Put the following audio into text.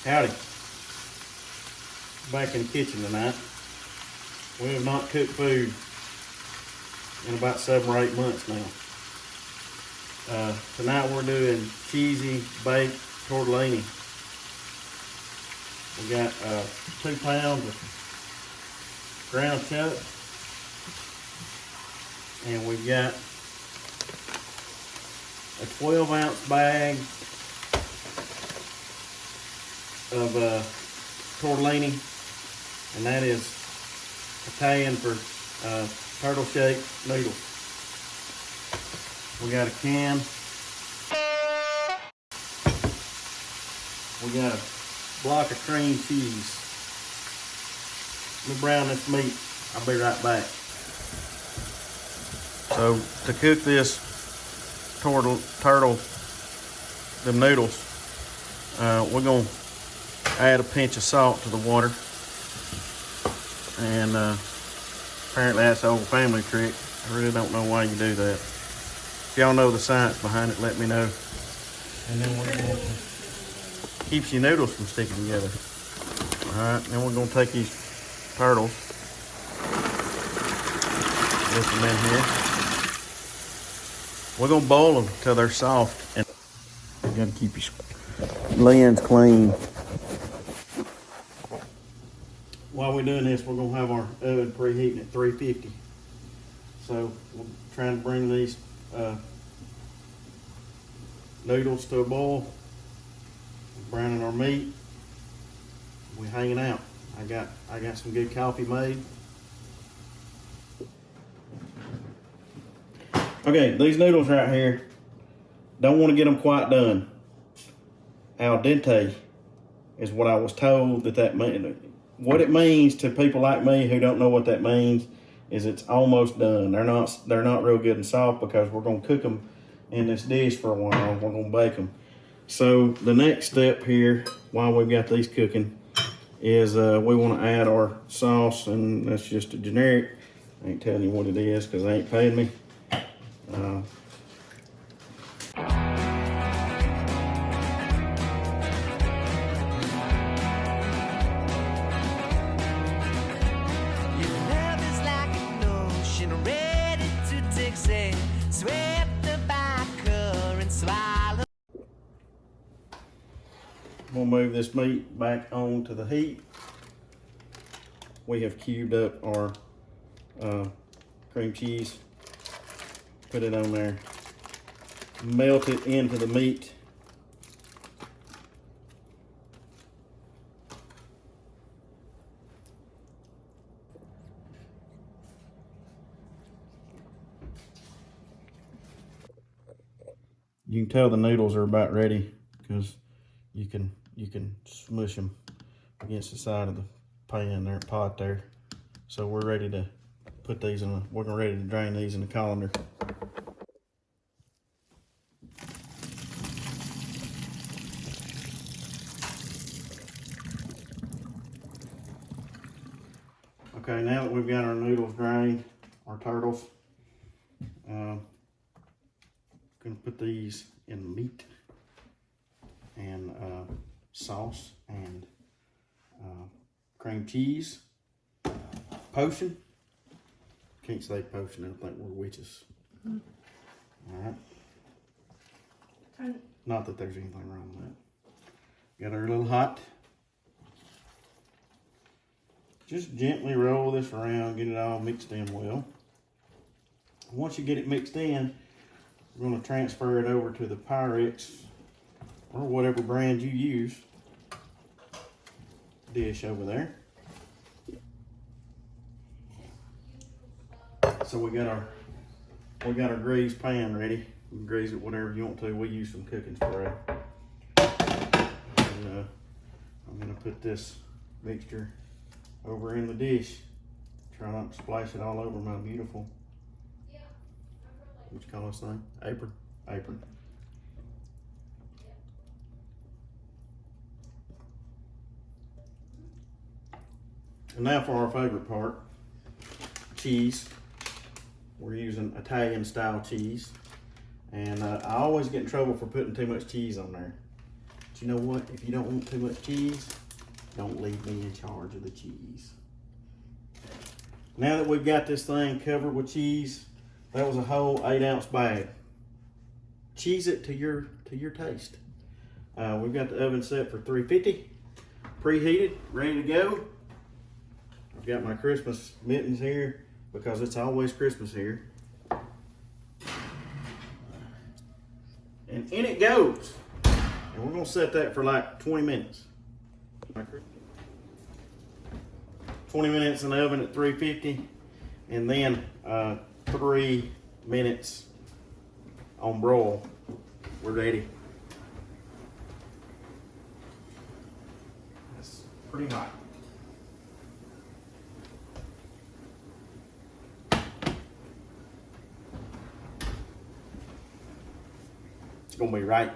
Howdy. Back in the kitchen tonight. We have not cooked food in about 7 or 8 months now. Tonight we're doing cheesy baked tortellini. We got 2 pounds of ground chuck, and we got a 12-ounce bag of tortellini, and that is Italian for turtle-shaped noodles. We got a can. We got a block of cream cheese. Let me brown this meat. I'll be right back. So to cook this them noodles, we're gonna add a pinch of salt to the water, and apparently that's the old family trick. I really don't know why you do that. If y'all know the science behind it, let me know. And then we're going to keep your noodles from sticking together. All right, then we're gonna take these turtles, put them in here. We're gonna boil them till they're soft, and you gotta keep your lens clean. While we're doing this, we're gonna have our oven preheating at 350. So we're trying to bring these noodles to a boil. We're browning our meat. We're hanging out. I got some good coffee made. Okay, these noodles right here, don't want to get them quite done. Al dente is what I was told that means. What it means to people like me who don't know what that means is it's almost done. They're not real good and soft because we're gonna cook them in this dish for a while. We're gonna bake them. So the next step here, while we've got these cooking, is we want to add our sauce, and that's just a generic. I ain't telling you what it is because they ain't paid me. We'll move this meat back onto the heat. We have cubed up our cream cheese. Put it on there. Melt it into the meat. You can tell the noodles are about ready because you can smush them against the side of the pan there, pot there. So we're ready to put these in. We're ready to drain these in the colander. Okay, now that we've got our noodles drained, our turtles, gonna put these in meat and sauce and cream cheese potion. Can't say potion, I don't think we're witches. All right. Not that there's anything wrong with that. Got our little hot. Just gently roll this around, get it all mixed in well. Once you get it mixed in, we're going to transfer it over to the Pyrex or whatever brand you use dish over there. So we got our greased pan ready. You can grease it whatever you want to. We use some cooking spray. And, I'm going to put this mixture over in the dish. Try not to splash it all over my beautiful, what you call this thing? Apron. And now for our favorite part, cheese. We're using Italian style cheese. And I always get in trouble for putting too much cheese on there. But you know what? If you don't want too much cheese, don't leave me in charge of the cheese. Now that we've got this thing covered with cheese, that was a whole 8-ounce bag. Cheese it to your taste. We've got the oven set for 350, preheated, ready to go. I've got my Christmas mittens here because it's always Christmas here. And in it goes. And we're gonna set that for like 20 minutes. 20 minutes in the oven at 350, and then 3 minutes on broil. We're ready. That's pretty hot. It's gonna be right